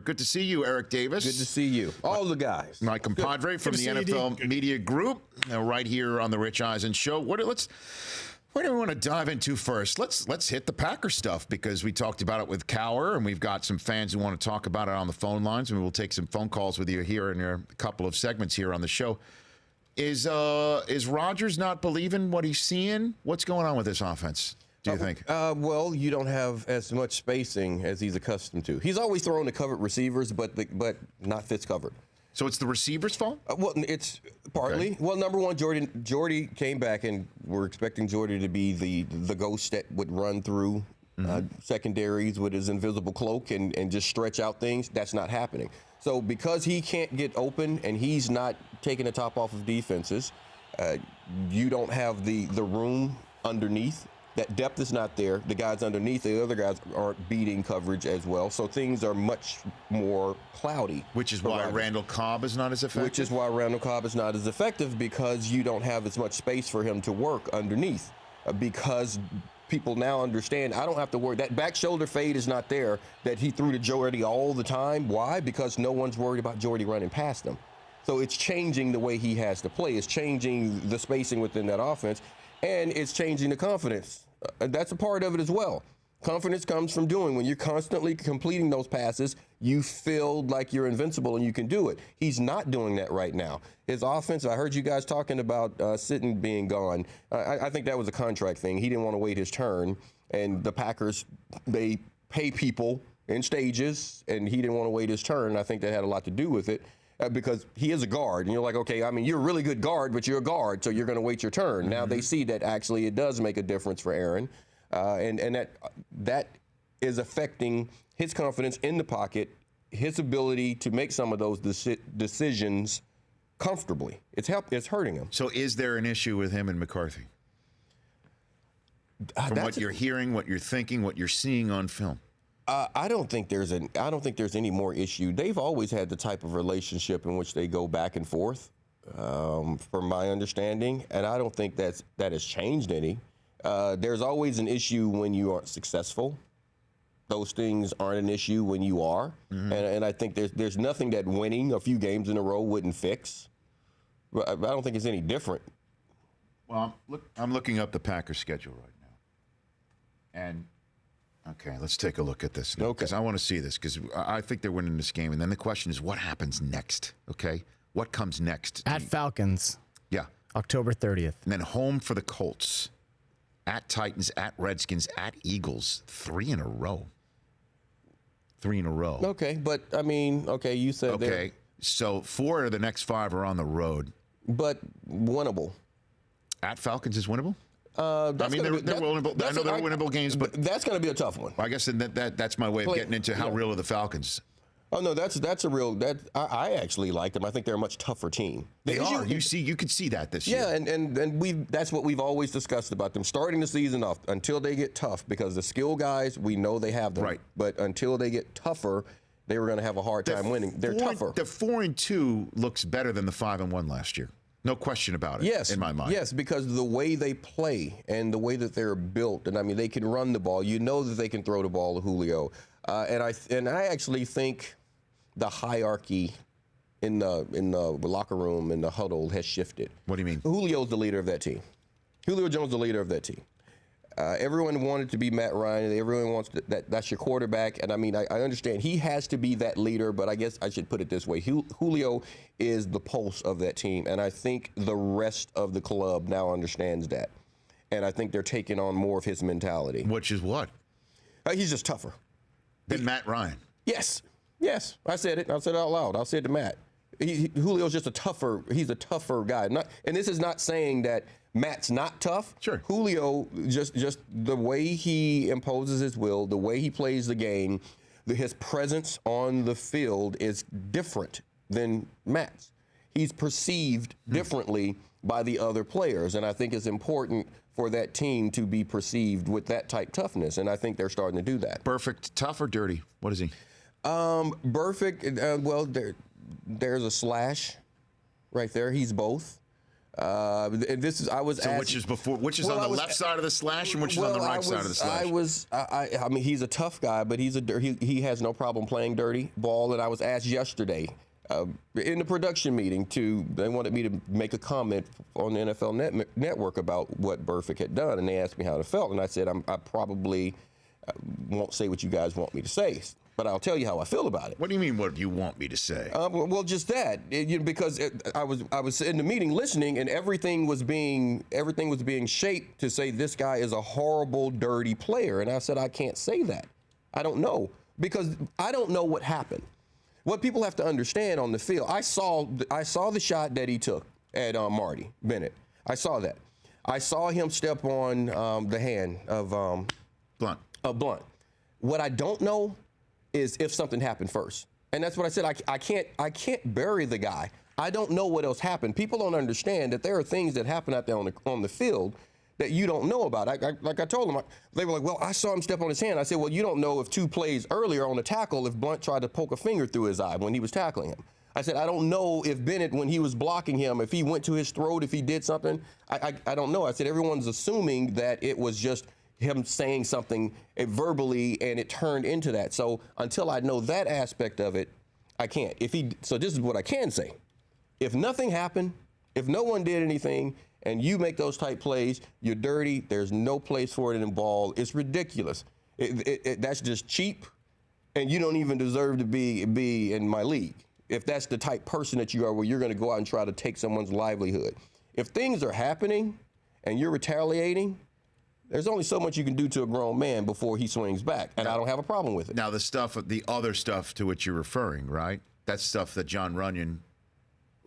Good to see you, Eric Davis. Good to see you. All the guys. My compadre from the NFL Media Group, right here on the Rich Eisen Show. Where do we want to dive into first? Let's hit the Packers stuff because we talked about it with Cower, and we've got some fans who want to talk about it on the phone lines, and we'll take some phone calls with you here in a couple of segments here on the show. Is Rodgers not believing what he's seeing? What's going on with this offense, do you think? Well, you don't have as much spacing as he's accustomed to. He's always throwing to covered receivers, but not Fitz covered. So it's the receiver's fault? Well, it's partly. Okay. Well, number one, Jordy came back, and we're expecting Jordy to be the ghost that would run through secondaries with his invisible cloak and just stretch out things. That's not happening. So because he can't get open and he's not taking the top off of defenses, you don't have the room underneath. That depth is not there. The guys underneath, the other guys aren't beating coverage as well. So things are much more cloudy. Which is why Randall Cobb is not as effective? Which is why Randall Cobb is not as effective, because you don't have as much space for him to work underneath. Because people now understand, I don't have to worry. That back shoulder fade is not there that he threw to Jordy all the time. Why? Because no one's worried about Jordy running past him. So it's changing the way he has to play. It's changing the spacing within that offense. And it's changing the confidence. That's a part of it as well. Confidence comes from doing. When you're constantly completing those passes, you feel like you're invincible and you can do it. He's not doing that right now. His offense, I heard you guys talking about Sitton being gone. I think that was a contract thing. He didn't want to wait his turn. And the Packers, they pay people in stages, and he didn't want to wait his turn. I think that had a lot to do with it. Because he is a guard, and you're like, okay, I mean, you're a really good guard, but you're a guard, so you're going to wait your turn. Now they see that actually it does make a difference for Aaron, and that is affecting his confidence in the pocket, his ability to make some of those decisions comfortably. It's hurting him. So is there an issue with him and McCarthy? From what you're hearing, what you're thinking, what you're seeing on film? I don't think there's any more issue. They've always had the type of relationship in which they go back and forth, from my understanding, and I don't think that has changed any. There's always an issue when you aren't successful. Those things aren't an issue when you are, and I think there's nothing that winning a few games in a row wouldn't fix. I don't think it's any different. Well, I'm looking up the Packers schedule right now, and. Okay, let's take a look at this now, because I want to see this, because I think they're winning this game. And then the question is, what happens next? Okay, what comes next? At Falcons. Yeah. October 30th. And then home for the Colts. At Titans, at Redskins, at Eagles. 3 in a row. 3 in a row. Okay, but, I mean, okay, you said okay, so 4 of the next 5 are on the road. But winnable. At Falcons is winnable? I mean, they're winnable. I know they're winnable games, but that's going to be a tough one. I guess that's my way of getting into how real are the Falcons. Oh no, that's a real. I actually like them. I think they're a much tougher team. They are. You could see that this year. Yeah, and that's what we've always discussed about them starting the season off until they get tough, because the skill guys, we know they have them. Right. But until they get tougher, they were going to have a hard time winning. They're tougher. The 4-2 looks better than the 5-1 last year. No question about it. Yes, in my mind. Yes, because the way they play and the way that they're built, and I mean, they can run the ball. You know that they can throw the ball to Julio, and I actually think the hierarchy in the locker room, in the huddle, has shifted. What do you mean? Julio's the leader of that team. Julio Jones is the leader of that team. Everyone wanted to be Matt Ryan. Everyone wants that's your quarterback. And I mean, I understand he has to be that leader, but I guess I should put it this way. Julio is the pulse of that team. And I think the rest of the club now understands that. And I think they're taking on more of his mentality. Which is what? He's just tougher. Than Matt Ryan. Yes. I said it. I said it out loud. I said to Matt. Julio's just he's a tougher guy. And this is not saying that Matt's not tough. Sure. Julio, just the way he imposes his will, the way he plays the game, his presence on the field is different than Matt's. He's perceived differently by the other players, and I think it's important for that team to be perceived with that type toughness, and I think they're starting to do that. Perfect, tough or dirty? What is he? Perfect. Well, there's a slash right there. He's both. And this is I was So asking, which is on the left side of the slash and which is on the right side of the slash? I mean, he's a tough guy, but he has no problem playing dirty ball. And I was asked yesterday in the production meeting they wanted me to make a comment on the NFL Network about what Burfict had done, and they asked me how it felt, and I said I probably won't say what you guys want me to say, but I'll tell you how I feel about it. What do you mean? What do you want me to say? Well, just that, because I was in the meeting listening, and everything was being shaped to say this guy is a horrible, dirty player, and I said I can't say that. I don't know, because I don't know what happened. What people have to understand on the field, I saw the shot that he took at Marty Bennett. I saw that. I saw him step on the hand of Blunt. Blunt. What I don't know is if something happened first. And that's what I said. I can't bury the guy. I don't know what else happened. People don't understand that there are things that happen out there on the field that you don't know about. Like I told them, they were like, well, I saw him step on his hand. I said, well, you don't know if 2 plays earlier on the tackle, if Blunt tried to poke a finger through his eye when he was tackling him. I said, I don't know if Bennett, when he was blocking him, if he went to his throat, if he did something. I don't know. I said, everyone's assuming that it was just him saying something verbally and it turned into that. So until I know that aspect of it, I can't. So this is what I can say. If nothing happened, if no one did anything, and you make those type plays, you're dirty. There's no place for it in the ball. It's ridiculous. That's just cheap, and you don't even deserve to be in my league. If that's the type person that you are, where you're going to go out and try to take someone's livelihood. If things are happening and you're retaliating, there's only so much you can do to a grown man before he swings back, and I don't have a problem with it. Now, the other stuff to which you're referring, right? That's stuff that John Runyon,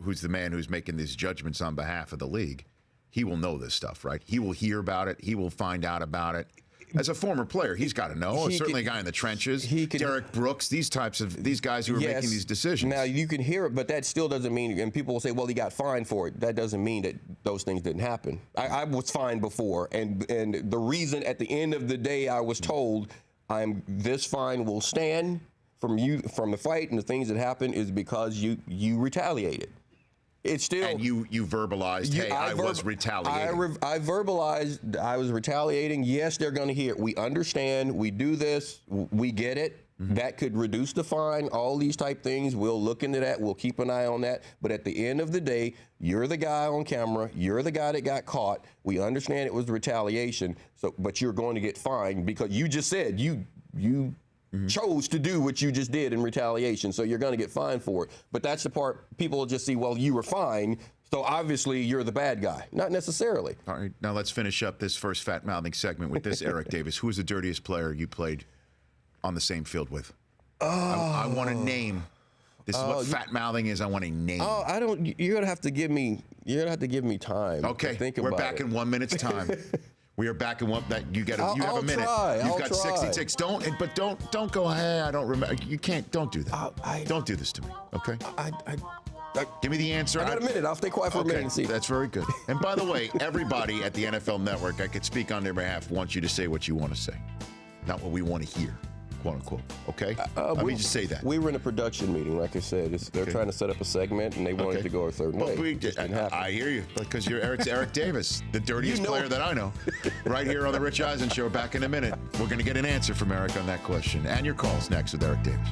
who's the man who's making these judgments on behalf of the league, he will know this stuff, right? He will hear about it. He will find out about it. As a former player, he's got to know. Certainly a guy in the trenches. Derek Brooks, these guys who are making these decisions. Now, you can hear it, but that still doesn't mean, and people will say, well, he got fined for it. That doesn't mean that those things didn't happen. I was fined before, and the reason at the end of the day I was told this fine will stand from the fight and the things that happened is because you retaliated. It's still, and you verbalized, hey, I was retaliating. I verbalized I was retaliating. Yes, they're going to hear it. We understand. We do this. We get it. Mm-hmm. That could reduce the fine. All these type things. We'll look into that. We'll keep an eye on that. But at the end of the day, you're the guy on camera. You're the guy that got caught. We understand it was retaliation. But you're going to get fined because you just said you chose to do what you just did in retaliation, so you're going to get fined for it. But that's the part people will just see, well, you were fined, so obviously you're the bad guy. Not necessarily. All right, now let's finish up this first fat-mouthing segment with this, Eric Davis. Who was the dirtiest player you played on the same field with? I want a name. This is what fat-mouthing is. I want a name. I don't. You're going to have to give me time. Okay, to think we're about back in 1 minute's time. We are back in one that you have a minute. You've got try. 66. Don't go. Hey, I don't remember. You can't. Don't do that. Don't do this to me. Okay. Give me the answer. I got a minute. I'll stay quiet for a minute and see. That's very good. And by the way, everybody at the NFL Network, I could speak on their behalf, wants you to say what you want to say, not what we want to hear, quote unquote. Okay. Let me just say that. We were in a production meeting, like I said. They're trying to set up a segment, and they wanted to go a certain way. I hear you, because you're Eric Davis, the dirtiest player that I know. Right here on the Rich Eisen Show. Back in a minute. We're going to get an answer from Eric on that question, and your calls next with Eric Davis.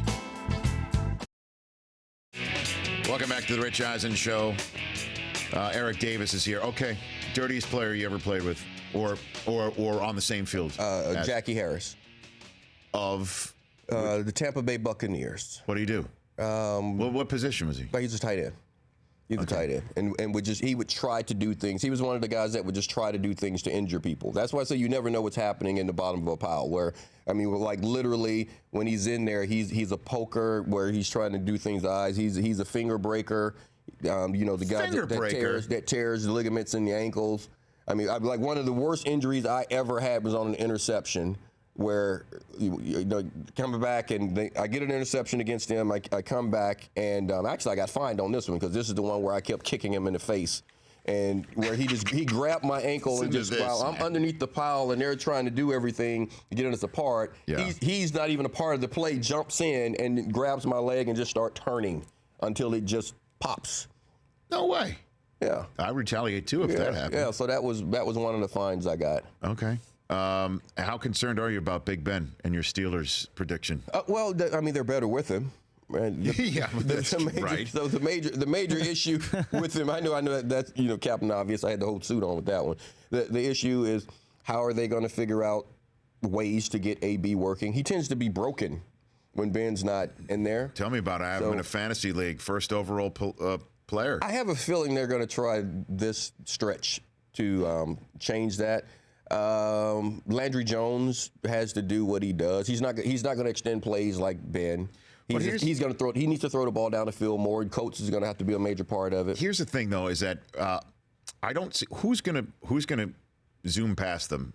Welcome back to the Rich Eisen Show. Eric Davis is here. Okay, dirtiest player you ever played with, or on the same field? Jackie Harris. Of the Tampa Bay Buccaneers. What do you do? What position was he? He's a tight end. He's a tight end, and he would try to do things. He was one of the guys that would just try to do things to injure people. That's why I say you never know what's happening in the bottom of a pile. Where like literally when he's in there, he's a poker where he's trying to do things to eyes. He's a finger breaker. The guy that tears the ligaments in the ankles. I mean, like one of the worst injuries I ever had was on an interception. Where coming back and I get an interception against him. I come back and actually I got fined on this one because this is the one where I kept kicking him in the face, and where he grabbed my ankle and just while I'm underneath the pile and they're trying to do everything to get us apart. Yeah. He's not even a part of the play. Jumps in and grabs my leg and just start turning until it just pops. No way. Yeah. I retaliate too if that happened. Yeah, so that was one of the fines I got. Okay. How concerned are you about Big Ben and your Steelers prediction? Well, I mean, they're better with him. Right? Yeah, that's right. So the major issue with him, I know that's Captain Obvious. I had the whole suit on with that one. The issue is how are they going to figure out ways to get AB working? He tends to be broken when Ben's not in there. Tell me about it. I have him in a fantasy league, first overall player. I have a feeling they're going to try this stretch to change that. Landry Jones has to do what he does. He's not going to extend plays like Ben. He's going to throw. He needs to throw the ball down the field more. And Coates is going to have to be a major part of it. Here's the thing, though, is that I don't see who's going to zoom past them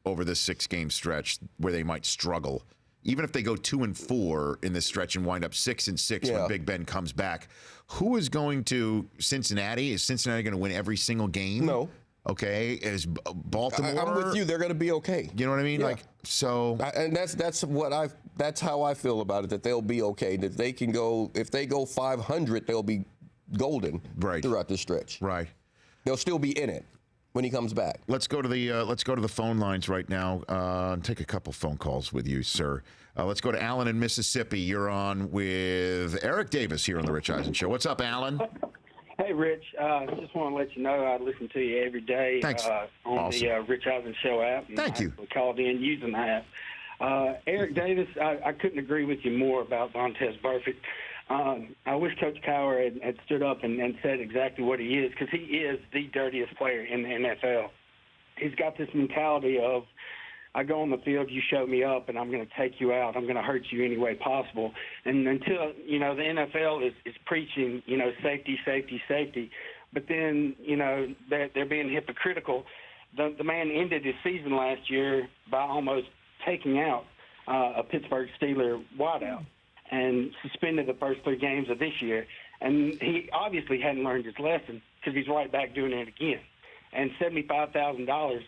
over this 6-game stretch where they might struggle. Even if they go 2-4 in this stretch and wind up 6-6 when Big Ben comes back, who is going to Cincinnati? Is Cincinnati going to win every single game? No. Okay. Is Baltimore? I'm with you. They're going to be okay. You know what I mean? Yeah. And that's how I feel about it. That they'll be okay. That they can go. If they go 500, they'll be golden throughout this stretch. Right. They'll still be in it when he comes back. Let's go to the phone lines right now and take a couple phone calls with you, sir. Let's go to Alan in Mississippi. You're on with Eric Davis here on the Rich Eisen Show. What's up, Alan? Hey, Rich. Just want to let you know I listen to you every day. Thanks. On the Rich Eisen Show app. Thank you. We called in using that. Eric Davis, I couldn't agree with you more about Vontaze Burfict. I wish Coach Cowher had stood up and said exactly what he is, because he is the dirtiest player in the NFL. He's got this mentality of, I go on the field, you show me up, and I'm going to take you out. I'm going to hurt you any way possible. And until, the NFL is preaching, safety, safety, safety, but then, they're being hypocritical. The man ended his season last year by almost taking out a Pittsburgh Steeler wideout and suspended the first 3 games of this year. And he obviously hadn't learned his lesson, because he's right back doing it again. And $75,000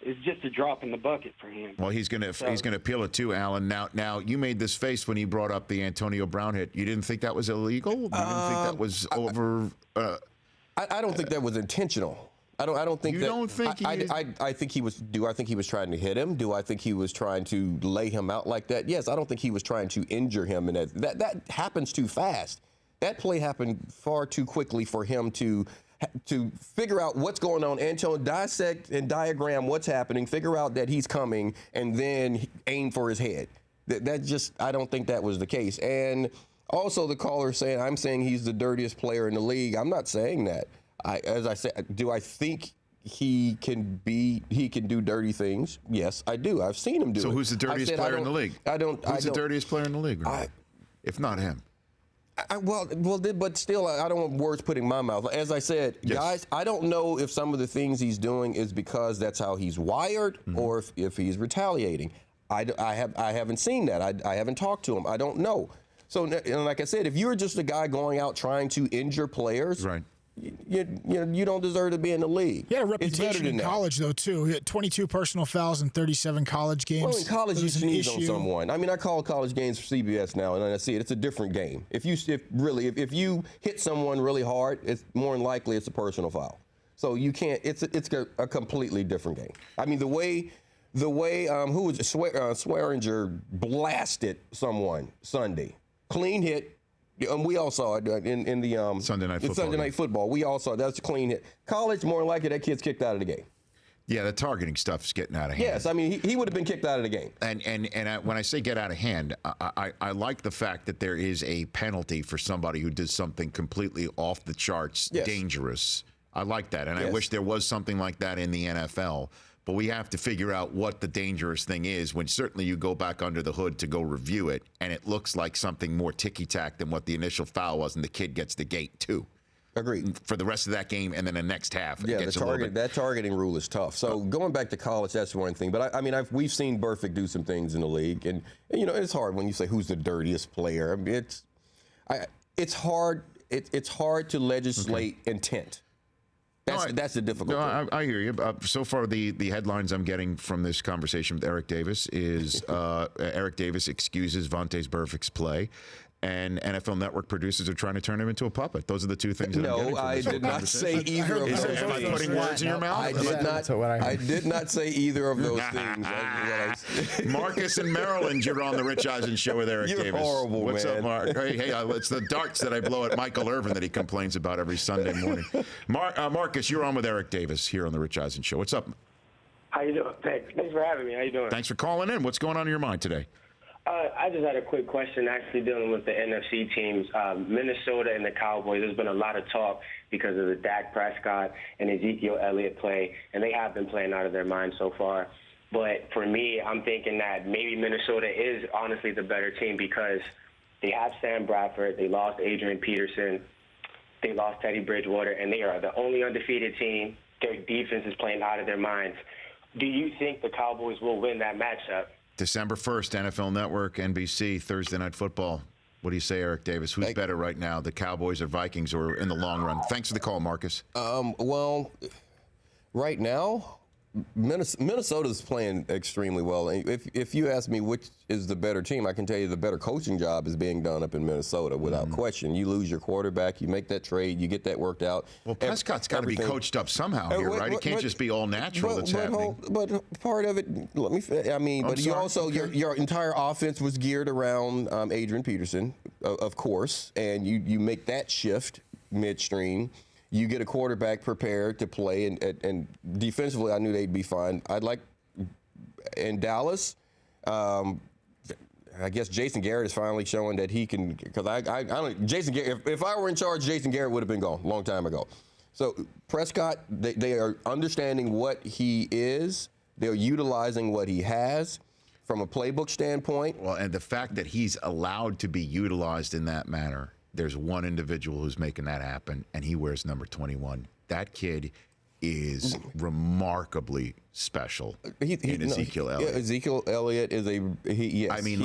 is just a drop in the bucket for him. Well, he's going to appeal it too, Alan. Now you made this face when he brought up the Antonio Brown hit. You didn't think that was illegal? You didn't think that was over? I don't think that was intentional. I don't think you that. Don't think I think he was. Do I think he was trying to hit him? Do I think he was trying to lay him out like that? Yes, I don't think he was trying to injure him, and that happens too fast. That play happened far too quickly for him to figure out what's going on, Antonio, dissect and diagram what's happening, figure out that he's coming, and then aim for his head. I don't think that was the case. And also the caller saying, I'm saying he's the dirtiest player in the league. I'm not saying that. As I said, do I think he can do dirty things? Yes, I do. I've seen him do it. So who's the dirtiest player in the league? Who's the dirtiest player in the league? If not him? But still, I don't want words put in my mouth. As I said, guys, I don't know if some of the things he's doing is because that's how he's wired, or if he's retaliating. I haven't seen that. I haven't talked to him. I don't know. So, like I said, if you're just a guy going out trying to injure players, right. You don't deserve to be in the league. He had a reputation in college, though, too. He had 22 personal fouls in 37 college games. Well, in college, you sneeze on someone. I mean, I call college games for CBS now, and I see it. It's a different game. If you hit someone really hard, it's more than likely it's a personal foul. So you can't. It's a completely different game. I mean, the way who was Swearinger blasted someone Sunday, clean hit. We all saw it in the Sunday night football. Sunday night football. We all saw it. That's a clean hit. College, more than likely, that kid's kicked out of the game. Yeah, the targeting stuff's getting out of hand. Yes, I mean he would have been kicked out of the game. And when I say get out of hand, I like the fact that there is a penalty for somebody who does something completely off the charts, dangerous. I like that, and I wish there was something like that in the NFL. But we have to figure out what the dangerous thing is when certainly you go back under the hood to go review it, and it looks like something more ticky-tack than what the initial foul was, and the kid gets the gate, too. Agreed. For the rest of that game and then the next half. Yeah, that targeting rule is tough. So going back to college, that's one thing. But, we've seen Burfict do some things in the league. And it's hard when you say who's the dirtiest player. I mean, it's hard to legislate intent. That's the difficult thing. I hear you. So far, the headlines I'm getting from this conversation with Eric Davis is Eric Davis excuses Vontaze Burfict's play. and NFL Network producers are trying to turn him into a puppet. Those are the two things that I'm getting No, from I this whole did not conversation. say either of those Am I things. putting words in your mouth? I did not say either of those things. Marcus in Maryland, you're on the Rich Eisen Show with Eric You're Davis. horrible, What's man. up, Mark? Hey, it's the darts that I blow at Michael Irvin that he complains about every Sunday morning. Marcus, you're on with Eric Davis here on the Rich Eisen Show. What's up? How you doing? Thanks for having me. How you doing? Thanks for calling in. What's going on in your mind today? I just had a quick question actually dealing with the NFC teams. Minnesota and the Cowboys, there's been a lot of talk because of the Dak Prescott and Ezekiel Elliott play, and they have been playing out of their minds so far. But for me, I'm thinking that maybe Minnesota is honestly the better team because they have Sam Bradford, they lost Adrian Peterson, they lost Teddy Bridgewater, and they are the only undefeated team. Their defense is playing out of their minds. Do you think the Cowboys will win that matchup? December 1st, NFL Network, NBC, Thursday Night Football. What do you say, Eric Davis? Who's better right now, the Cowboys or Vikings, or in the long run? Thanks for the call, Marcus. Well, right now, Minnesota's playing extremely well. If you ask me which is the better team, I can tell you the better coaching job is being done up in Minnesota without question. You lose your quarterback, you make that trade, you get that worked out. Well, Prescott's got to be coached up somehow here, right? It can't just be all natural that's happening. But part of it, but you also, your entire offense was geared around Adrian Peterson, of course, and you make that shift midstream. You get a quarterback prepared to play, and defensively, I knew they'd be fine. In Dallas, I guess Jason Garrett is finally showing that he can, because I don't, Jason Garrett, if I were in charge, Jason Garrett would have been gone a long time ago. So Prescott, they are understanding what he is. They're utilizing what he has from a playbook standpoint. Well, and the fact that he's allowed to be utilized in that manner, there's one individual who's making that happen, and he wears number 21. That kid is remarkably special in Ezekiel Elliott. Yeah, Ezekiel Elliott is yes. I mean,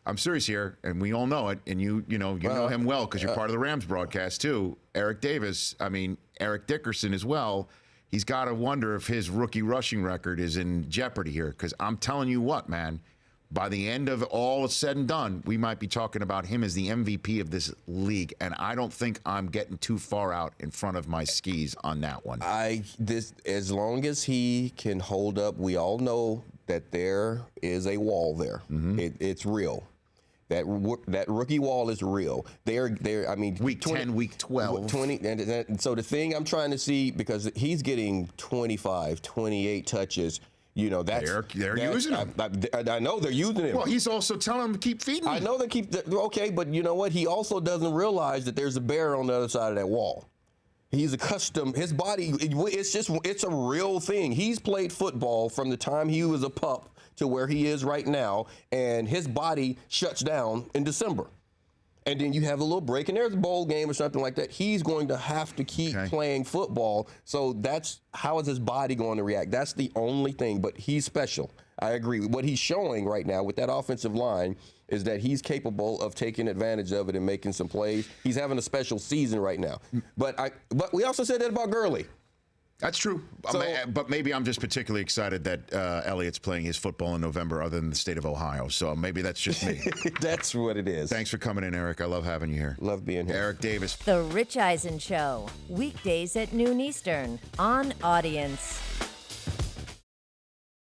I'm serious here, and we all know it, and you know him well because you're part of the Rams broadcast too. Eric Davis, Eric Dickerson as well. He's got to wonder if his rookie rushing record is in jeopardy here, because I'm telling you what, man. By the end of all said and done, we might be talking about him as the MVP of this league, and I don't think I'm getting too far out in front of my skis on that one. As long as he can hold up, we all know that there is a wall there. Mm-hmm. It's real. That rookie wall is real. Week 10, week 12. 20, and so the thing I'm trying to see, because he's getting 25, 28 touches. They're using him. I know they're using him. Well, he's also telling them to keep feeding him. I know okay, but you know what? He also doesn't realize that there's a bear on the other side of that wall. He's accustomed. His body, it's a real thing. He's played football from the time he was a pup to where he is right now, and his body shuts down in December. And then you have a little break, and there's a bowl game or something like that. He's going to have to keep playing football. So how is his body going to react? That's the only thing. But he's special. I agree. What he's showing right now with that offensive line is that he's capable of taking advantage of it and making some plays. He's having a special season right now. But we also said that about Gurley. That's true. But maybe I'm just particularly excited that Elliott's playing his football in November other than the state of Ohio. So maybe that's just me. That's what it is. Thanks for coming in, Eric. I love having you here. Love being here. Eric Davis. The Rich Eisen Show, weekdays at noon Eastern on Audience.